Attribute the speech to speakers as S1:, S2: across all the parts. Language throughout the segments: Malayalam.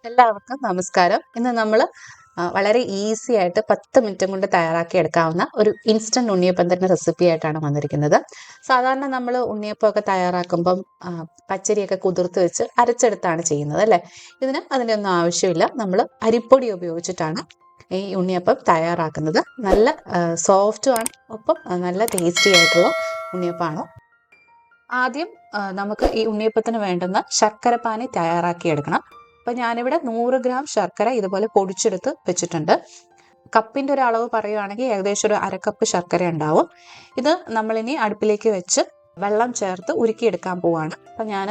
S1: എല്ലാവർക്കും നമസ്കാരം. ഇന്ന് നമ്മൾ വളരെ ഈസി ആയിട്ട് 10 മിനിറ്റ് കൊണ്ട് തയ്യാറാക്കി എടുക്കാവുന്ന ഒരു ഇൻസ്റ്റന്റ് ഉണ്ണിയപ്പത്തിൻ്റെ റെസിപ്പി ആയിട്ടാണ് വന്നിരിക്കുന്നത്. സാധാരണ നമ്മൾ ഉണ്ണിയപ്പമൊക്കെ തയ്യാറാക്കുമ്പം പച്ചരിയൊക്കെ കുതിർത്ത് വെച്ച് അരച്ചെടുത്താണ് ചെയ്യുന്നത് അല്ലേ. അതിൻ്റെ ഒന്നും ആവശ്യമില്ല. നമ്മൾ അരിപ്പൊടി ഉപയോഗിച്ചിട്ടാണ് ഈ ഉണ്ണിയപ്പം തയ്യാറാക്കുന്നത്. നല്ല സോഫ്റ്റുമാണ്, ഒപ്പം നല്ല ടേസ്റ്റി ആയിട്ടുള്ള ഉണ്ണിയപ്പമാണ്. ആദ്യം നമുക്ക് ഈ ഉണ്ണിയപ്പത്തിന് വേണ്ടുന്ന ശർക്കരപ്പാനി തയ്യാറാക്കിയെടുക്കണം. അപ്പം ഞാനിവിടെ 100 ഗ്രാം ശർക്കര ഇതുപോലെ പൊടിച്ചെടുത്ത് വെച്ചിട്ടുണ്ട്. കപ്പിൻ്റെ ഒരു അളവ് പറയുകയാണെങ്കിൽ ഏകദേശം ഒരു അരക്കപ്പ് ശർക്കര ഉണ്ടാവും. ഇത് നമ്മളിനി അടുപ്പിലേക്ക് വെച്ച് വെള്ളം ചേർത്ത് ഉരുക്കിയെടുക്കാൻ പോവാണ്. അപ്പം ഞാൻ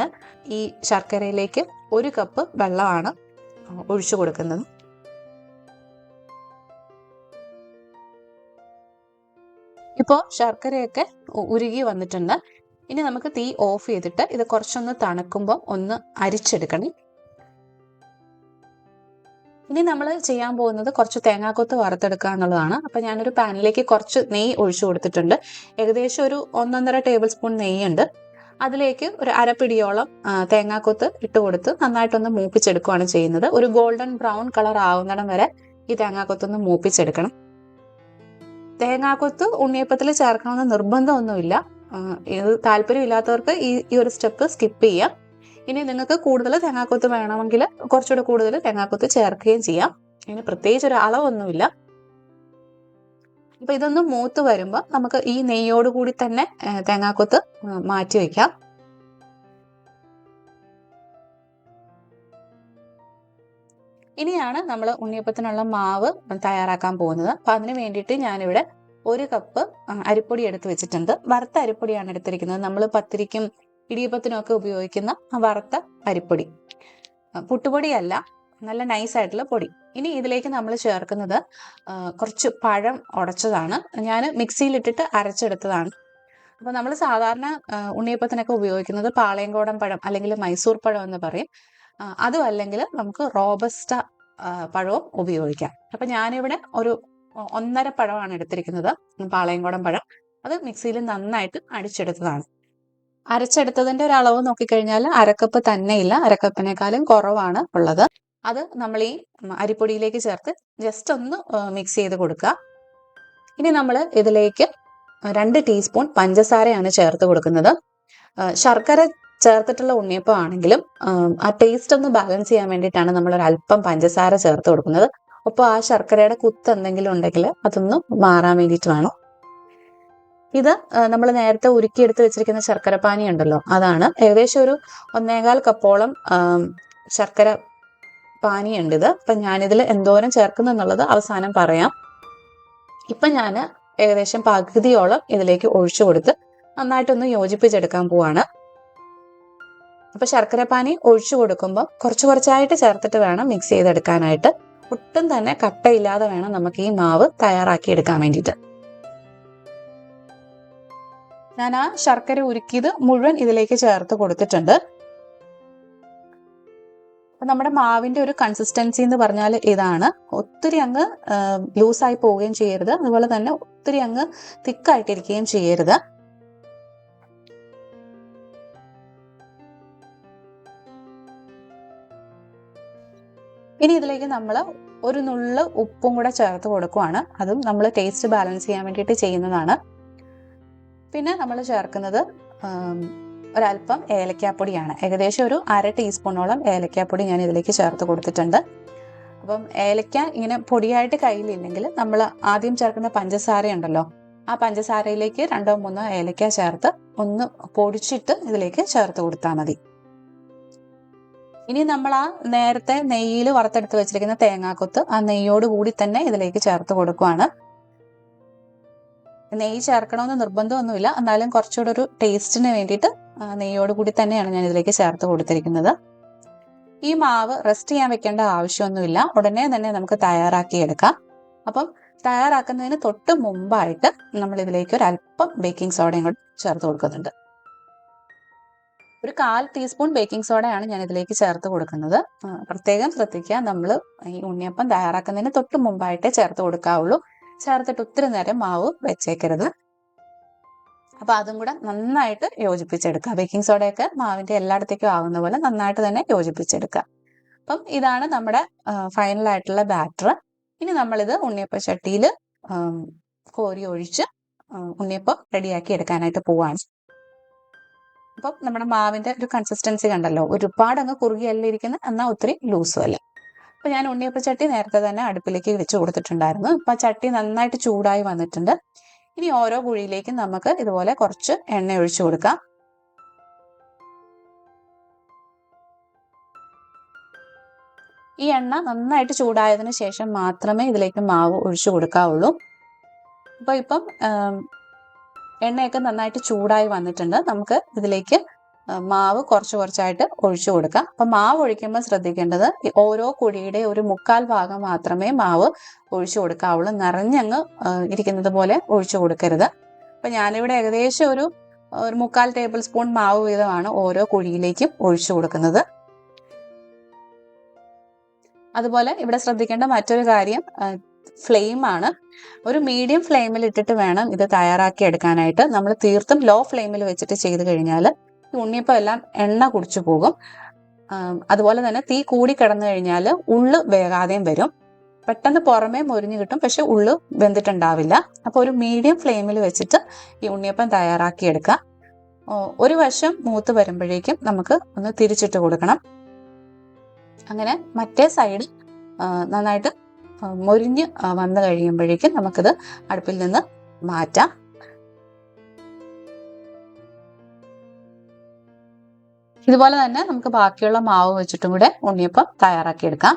S1: ഈ ശർക്കരയിലേക്ക് 1 കപ്പ് വെള്ളമാണ് ഒഴിച്ചു കൊടുക്കുന്നത്. ഇപ്പോൾ ശർക്കരയൊക്കെ ഉരുകി വന്നിട്ടുണ്ട്. ഇനി നമുക്ക് തീ ഓഫ് ചെയ്തിട്ട് ഇത് കുറച്ചൊന്ന് തണുക്കുമ്പോൾ ഒന്ന് അരിച്ചെടുക്കണം. ഇനി നമ്മൾ ചെയ്യാൻ പോകുന്നത് കുറച്ച് തേങ്ങാക്കൊത്ത് വറുത്തെടുക്കുക എന്നുള്ളതാണ്. അപ്പം ഞാനൊരു പാനിലേക്ക് കുറച്ച് നെയ്യ് ഒഴിച്ചു കൊടുത്തിട്ടുണ്ട്. ഏകദേശം ഒരു 1.5 ടേബിൾ സ്പൂൺ നെയ്യുണ്ട്. അതിലേക്ക് ഒരു അരപ്പിടിയോളം തേങ്ങാക്കൊത്ത് ഇട്ട് കൊടുത്ത് നന്നായിട്ടൊന്ന് മൂപ്പിച്ചെടുക്കുകയാണ് ചെയ്യുന്നത്. ഒരു ഗോൾഡൻ ബ്രൗൺ കളർ ആവുന്നിടം വരെ ഈ തേങ്ങാക്കൊത്തൊന്ന് മൂപ്പിച്ചെടുക്കണം. തേങ്ങാക്കൊത്ത് ഉണ്ണിയപ്പത്തിൽ ചേർക്കണമെന്ന് നിർബന്ധമൊന്നുമില്ല. ഇത് താല്പര്യമില്ലാത്തവർക്ക് ഈ ഒരു സ്റ്റെപ്പ് സ്കിപ്പ് ചെയ്യാം. ഇനി നിങ്ങൾക്ക് കൂടുതൽ തേങ്ങാക്കൊത്ത് വേണമെങ്കിൽ കുറച്ചുകൂടെ കൂടുതൽ തേങ്ങാക്കൊത്ത് ചേർക്കുകയും ചെയ്യാം. ഇതിന് പ്രത്യേകിച്ച് ഒരു അളവൊന്നുമില്ല. അപ്പൊ ഇതൊന്ന് മൂത്ത് വരുമ്പോൾ നമുക്ക് ഈ നെയ്യോട് കൂടി തന്നെ തേങ്ങാക്കൊത്ത് മാറ്റി വെക്കാം. ഇനിയാണ് നമ്മൾ ഉണ്ണിയപ്പത്തിനുള്ള മാവ് തയ്യാറാക്കാൻ പോകുന്നത്. അപ്പം അതിന് വേണ്ടിയിട്ട് ഞാനിവിടെ 1 കപ്പ് അരിപ്പൊടി എടുത്ത് വെച്ചിട്ടുണ്ട്. വറുത്ത അരിപ്പൊടിയാണ് എടുത്തിരിക്കുന്നത്. നമ്മൾ പത്തിരിക്കും ഇടിയപ്പത്തിനും ഒക്കെ ഉപയോഗിക്കുന്ന വറുത്ത അരിപ്പൊടി, പുട്ടുപൊടിയല്ല, നല്ല നൈസായിട്ടുള്ള പൊടി. ഇനി ഇതിലേക്ക് നമ്മൾ ചേർക്കുന്നത് കുറച്ച് പഴം ഉടച്ചതാണ്. ഞാൻ മിക്സിയിലിട്ടിട്ട് അരച്ചെടുത്തതാണ്. അപ്പോൾ നമ്മൾ സാധാരണ ഉണ്ണിയപ്പത്തിനൊക്കെ ഉപയോഗിക്കുന്നത് പാളയംകോടൻ പഴം അല്ലെങ്കിൽ മൈസൂർ പഴം എന്ന് പറയും. അതും അല്ലെങ്കിൽ നമുക്ക് റോബസ്റ്റ പഴവും ഉപയോഗിക്കാം. അപ്പം ഞാനിവിടെ ഒരു 1.5 പഴമാണ് എടുത്തിരിക്കുന്നത്, പാളയംകോടൻ പഴം. അത് മിക്സിയിൽ നന്നായിട്ട് അടിച്ചെടുത്തതാണ്. അരച്ചെടുത്തതിൻ്റെ ഒരു അളവ് നോക്കിക്കഴിഞ്ഞാൽ അരക്കപ്പ് തന്നെയില്ല, അരക്കപ്പിനേക്കാളും കുറവാണ് ഉള്ളത്. അത് നമ്മൾ ഈ അരിപ്പൊടിയിലേക്ക് ചേർത്ത് ജസ്റ്റ് ഒന്ന് മിക്സ് ചെയ്ത് കൊടുക്കുക. ഇനി നമ്മൾ ഇതിലേക്ക് 2 ടീസ്പൂൺ പഞ്ചസാരയാണ് ചേർത്ത് കൊടുക്കുന്നത്. ശർക്കര ചേർത്തിട്ടുള്ള ഉണ്ണിയപ്പം ആണെങ്കിലും ആ ടേസ്റ്റ് ഒന്ന് ബാലൻസ് ചെയ്യാൻ വേണ്ടിയിട്ടാണ് നമ്മൾ ഒരു അല്പം പഞ്ചസാര ചേർത്ത് കൊടുക്കുന്നത്. ഒപ്പം ആ ശർക്കരയുടെ കുത്ത് എന്തെങ്കിലും ഉണ്ടെങ്കിൽ അതൊന്ന് മാറാൻ വേണ്ടിയിട്ട് വേണം. ഇത് നമ്മൾ നേരത്തെ ഉരുക്കിയെടുത്ത് വെച്ചിരിക്കുന്ന ശർക്കരപ്പാനി ഉണ്ടല്ലോ, അതാണ്. ഏകദേശം ഒരു 1.25 കപ്പോളം ശർക്കര പാനിയുണ്ട് ഇത്. അപ്പം ഞാനിതിൽ എന്തോരം ചേർക്കുന്നു എന്നുള്ളത് അവസാനം പറയാം. ഇപ്പം ഞാൻ ഏകദേശം പകുതിയോളം ഇതിലേക്ക് ഒഴിച്ചു കൊടുത്ത് നന്നായിട്ടൊന്ന് യോജിപ്പിച്ചെടുക്കാൻ പോവാണ്. അപ്പൊ ശർക്കരപ്പാനി ഒഴിച്ചു കൊടുക്കുമ്പോൾ കുറച്ച് കുറച്ചായിട്ട് ചേർത്തിട്ട് വേണം മിക്സ് ചെയ്തെടുക്കാനായിട്ട്. ഒട്ടും തന്നെ കട്ടയില്ലാതെ വേണം നമുക്ക് ഈ മാവ് തയ്യാറാക്കി എടുക്കാൻ വേണ്ടിയിട്ട്. ഞാൻ ആ ശർക്കര ഉരുക്കിയത് മുഴുവൻ ഇതിലേക്ക് ചേർത്ത് കൊടുത്തിട്ടുണ്ട്. അപ്പൊ നമ്മുടെ മാവിന്റെ ഒരു കൺസിസ്റ്റൻസി എന്ന് പറഞ്ഞാൽ ഇതാണ്. ഒത്തിരി അങ്ങ് ലൂസായി പോവുകയും ചെയ്യരുത്, അതുപോലെ തന്നെ ഒത്തിരി അങ്ങ് തിക്കായിട്ടിരിക്കുകയും ചെയ്യരുത്. ഇനി ഇതിലേക്ക് നമ്മൾ ഒരു നുള്ള് ഉപ്പും കൂടെ ചേർത്ത് കൊടുക്കുവാണ്. അതും നമ്മൾ ടേസ്റ്റ് ബാലൻസ് ചെയ്യാൻ വേണ്ടിയിട്ട് ചെയ്യുന്നതാണ്. പിന്നെ നമ്മൾ ചേർക്കുന്നത് ഒരല്പം ഏലക്കാപ്പൊടിയാണ്. ഏകദേശം ഒരു 1/2 ടീസ്പൂണോളം ഏലക്കാപ്പൊടി ഞാൻ ഇതിലേക്ക് ചേർത്ത് കൊടുത്തിട്ടുണ്ട്. അപ്പം ഏലക്ക ഇങ്ങനെ പൊടിയായിട്ട് കയ്യിലില്ലെങ്കിൽ നമ്മൾ ആദ്യം ചേർക്കുന്ന പഞ്ചസാര ഉണ്ടല്ലോ, ആ പഞ്ചസാരയിലേക്ക് 2-3 ഏലക്ക ചേർത്ത് ഒന്ന് പൊടിച്ചിട്ട് ഇതിലേക്ക് ചേർത്ത് കൊടുത്താൽ മതി. ഇനി നമ്മൾ ആ നേരത്തെ നെയ്യിൽ വറുത്തെടുത്ത് വെച്ചിരിക്കുന്ന തേങ്ങാക്കൊത്ത് ആ നെയ്യോട് കൂടി തന്നെ ഇതിലേക്ക് ചേർത്ത് കൊടുക്കുവാണ്. നെയ്യ് ചേർക്കണമെന്ന് നിർബന്ധമൊന്നുമില്ല, എന്നാലും കുറച്ചുകൂടെ ഒരു ടേസ്റ്റിന് വേണ്ടിയിട്ട് നെയ്യോട് കൂടി തന്നെയാണ് ഞാൻ ഇതിലേക്ക് ചേർത്ത് കൊടുത്തിരിക്കുന്നത്. ഈ മാവ് റെസ്റ്റ് ചെയ്യാൻ വെക്കേണ്ട ആവശ്യമൊന്നുമില്ല, ഉടനെ തന്നെ നമുക്ക് തയ്യാറാക്കിയെടുക്കാം. അപ്പം തയ്യാറാക്കുന്നതിന് തൊട്ട് മുമ്പായിട്ട് നമ്മൾ ഇതിലേക്ക് ഒരു അല്പം ബേക്കിംഗ് സോഡയും കൂടി ചേർത്ത് കൊടുക്കുന്നുണ്ട്. ഒരു 1/4 ടീസ്പൂൺ ബേക്കിംഗ് സോഡയാണ് ഞാൻ ഇതിലേക്ക് ചേർത്ത് കൊടുക്കുന്നത്. പ്രത്യേകം ശ്രദ്ധിക്കുക, നമ്മൾ ഈ ഉണ്ണിയപ്പം തയ്യാറാക്കുന്നതിന് തൊട്ട് മുമ്പായിട്ടേ ചേർത്ത് കൊടുക്കാവുള്ളൂ. ചേർത്തിട്ട് ഒത്തിരി നേരം മാവ് വെച്ചേക്കരുത്. അപ്പൊ അതും കൂടെ നന്നായിട്ട് യോജിപ്പിച്ചെടുക്കുക. ബേക്കിംഗ് സോഡയൊക്കെ മാവിന്റെ എല്ലായിടത്തേക്കും ആവുന്ന പോലെ നന്നായിട്ട് തന്നെ യോജിപ്പിച്ചെടുക്കുക. അപ്പം ഇതാണ് നമ്മുടെ ഫൈനൽ ആയിട്ടുള്ള ബാറ്റർ. ഇനി നമ്മളിത് ഉണ്ണിയപ്പ ചട്ടിയിൽ കോരി ഒഴിച്ച് ഉണ്ണിയപ്പം റെഡിയാക്കി എടുക്കാനായിട്ട് പോവാണ്. അപ്പം നമ്മുടെ മാവിന്റെ ഒരു കൺസിസ്റ്റൻസി കണ്ടല്ലോ, ഒരുപാട് അങ്ങ് കുറുകിയല്ല ഇരിക്കുന്നത്, എന്നാൽ ഒത്തിരി ലൂസും അല്ല. അപ്പൊ ഞാൻ ഉണ്ണിയപ്പ ചട്ടി നേരത്തെ തന്നെ അടുപ്പിലേക്ക് വെച്ച് കൊടുത്തിട്ടുണ്ടായിരുന്നു. അപ്പൊ ചട്ടി നന്നായിട്ട് ചൂടായി വന്നിട്ടുണ്ട്. ഇനി ഓരോ കുഴിയിലേക്കും നമുക്ക് ഇതുപോലെ കുറച്ച് എണ്ണ ഒഴിച്ചു കൊടുക്കാം. ഈ എണ്ണ നന്നായിട്ട് ചൂടായതിനു ശേഷം മാത്രമേ ഇതിലേക്ക് മാവ് ഒഴിച്ചു കൊടുക്കാവുള്ളൂ. അപ്പൊ ഇപ്പം എണ്ണയൊക്കെ നന്നായിട്ട് ചൂടായി വന്നിട്ടുണ്ട്. നമുക്ക് ഇതിലേക്ക് മാവ് കുറച്ച് കുറച്ചായിട്ട് ഒഴിച്ചു കൊടുക്കാം. അപ്പൊ മാവ് ഒഴിക്കുമ്പോൾ ശ്രദ്ധിക്കേണ്ടത് ഓരോ കുഴിയുടെ ഒരു 1/4 ഭാഗം മാത്രമേ മാവ് ഒഴിച്ചു കൊടുക്കാവുള്ളൂ. നിറഞ്ഞങ്ങ് ഇരിക്കുന്നത് പോലെ ഒഴിച്ചു കൊടുക്കരുത്. അപ്പൊ ഞാനിവിടെ ഏകദേശം ഒരു 1/4 ടേബിൾ സ്പൂൺ മാവ് വീതമാണ് ഓരോ കുഴിയിലേക്കും ഒഴിച്ചു കൊടുക്കുന്നത്. അതുപോലെ ഇവിടെ ശ്രദ്ധിക്കേണ്ട മറ്റൊരു കാര്യം ഫ്ലെയിം ആണ്. ഒരു മീഡിയം ഫ്ലെയിമിൽ ഇട്ടിട്ട് വേണം ഇത് തയ്യാറാക്കി എടുക്കാനായിട്ട്. നമ്മൾ തീർത്തും ലോ ഫ്ലെയിമിൽ വെച്ചിട്ട് ചെയ്ത് കഴിഞ്ഞാൽ ഈ ഉണ്ണിയപ്പം എല്ലാം എണ്ണ കുടിച്ചു പോകും. അതുപോലെ തന്നെ തീ കൂടി കിടന്നു കഴിഞ്ഞാൽ ഉള്ളു വേകാതെയും വരും. പെട്ടെന്ന് പുറമേ മൊരിഞ്ഞു കിട്ടും, പക്ഷെ ഉള്ളു വെന്തിട്ടുണ്ടാവില്ല. അപ്പോൾ ഒരു മീഡിയം ഫ്ലെയിമിൽ വെച്ചിട്ട് ഈ ഉണ്ണിയപ്പം തയ്യാറാക്കി എടുക്കാം. ഒരു വശം മൂത്ത് വരുമ്പോഴേക്കും നമുക്ക് ഒന്ന് തിരിച്ചിട്ട് കൊടുക്കണം. അങ്ങനെ മറ്റേ സൈഡ് നന്നായിട്ട് മൊരിഞ്ഞ് വന്നു കഴിയുമ്പോഴേക്കും നമുക്കിത് അടുപ്പിൽ നിന്ന് മാറ്റാം. ഇതുപോലെ തന്നെ നമുക്ക് ബാക്കിയുള്ള മാവ് വെച്ചിട്ടും കൂടെ ഉണ്ണിയപ്പം തയ്യാറാക്കി എടുക്കാം.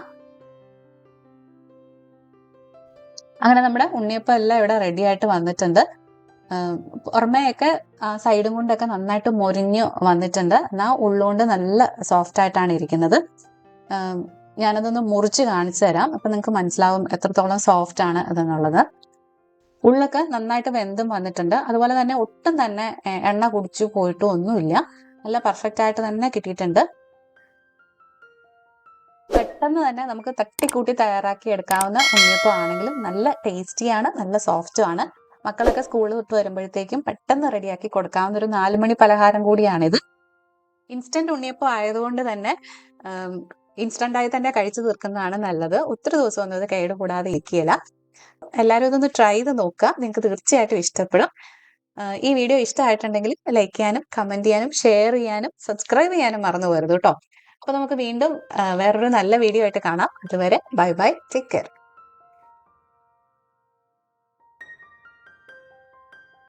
S1: അങ്ങനെ നമ്മുടെ ഉണ്ണിയപ്പം എല്ലാം ഇവിടെ റെഡി ആയിട്ട് വന്നിട്ടുണ്ട്. പുറമേയൊക്കെ സൈഡും കൊണ്ടൊക്കെ നന്നായിട്ട് മൊരിഞ്ഞ് വന്നിട്ടുണ്ട്. എന്നാൽ ഉള്ളുകൊണ്ട് നല്ല സോഫ്റ്റ് ആയിട്ടാണ് ഇരിക്കുന്നത്. ഞാനതൊന്ന് മുറിച്ച് കാണിച്ചു തരാം. അപ്പൊ നിങ്ങൾക്ക് മനസ്സിലാവും എത്രത്തോളം സോഫ്റ്റ് ആണ് അതെന്നുള്ളത്. ഉള്ളൊക്കെ നന്നായിട്ട് വെന്തും വന്നിട്ടുണ്ട്. അതുപോലെ തന്നെ ഒട്ടും തന്നെ എണ്ണ കുടിച്ചു പോയിട്ടും ഒന്നുമില്ല. നല്ല പെർഫെക്റ്റ് ആയിട്ട് തന്നെ കിട്ടിയിട്ടുണ്ട്. പെട്ടെന്ന് തന്നെ നമുക്ക് തട്ടിക്കൂട്ടി തയ്യാറാക്കി എടുക്കാവുന്ന ഉണ്ണിയപ്പം ആണെങ്കിലും നല്ല ടേസ്റ്റിയാണ്, നല്ല സോഫ്റ്റും ആണ്. മക്കളൊക്കെ സ്കൂളിൽ വിട്ട് വരുമ്പോഴത്തേക്കും പെട്ടെന്ന് റെഡിയാക്കി കൊടുക്കാവുന്ന ഒരു 4 മണി പലഹാരം കൂടിയാണിത്. ഇൻസ്റ്റന്റ് ഉണ്ണിയപ്പം ആയതുകൊണ്ട് തന്നെ ഇൻസ്റ്റന്റായി തന്നെ കഴിച്ചു തീർക്കുന്നതാണ് നല്ലത്. ഒത്തിരി ദിവസം ഒന്നും ഇത് കേടുകൂടാതെ ഇരിക്കുകയില്ല. എല്ലാവരും ഇതൊന്ന് ട്രൈ ചെയ്ത് നോക്കുക, നിങ്ങൾക്ക് തീർച്ചയായിട്ടും ഇഷ്ടപ്പെടും. ഈ വീഡിയോ ഇഷ്ടമായിട്ടുണ്ടെങ്കിൽ ലൈക്ക് ചെയ്യാനും കമന്റ് ചെയ്യാനും ഷെയർ ചെയ്യാനും സബ്സ്ക്രൈബ് ചെയ്യാനും മറന്നു പോകരുത് കേട്ടോ. അപ്പൊ നമുക്ക് വീണ്ടും വേറൊരു നല്ല വീഡിയോ ആയിട്ട് കാണാം. അതുവരെ ബൈ ബൈ, ടേക്ക് കെയർ.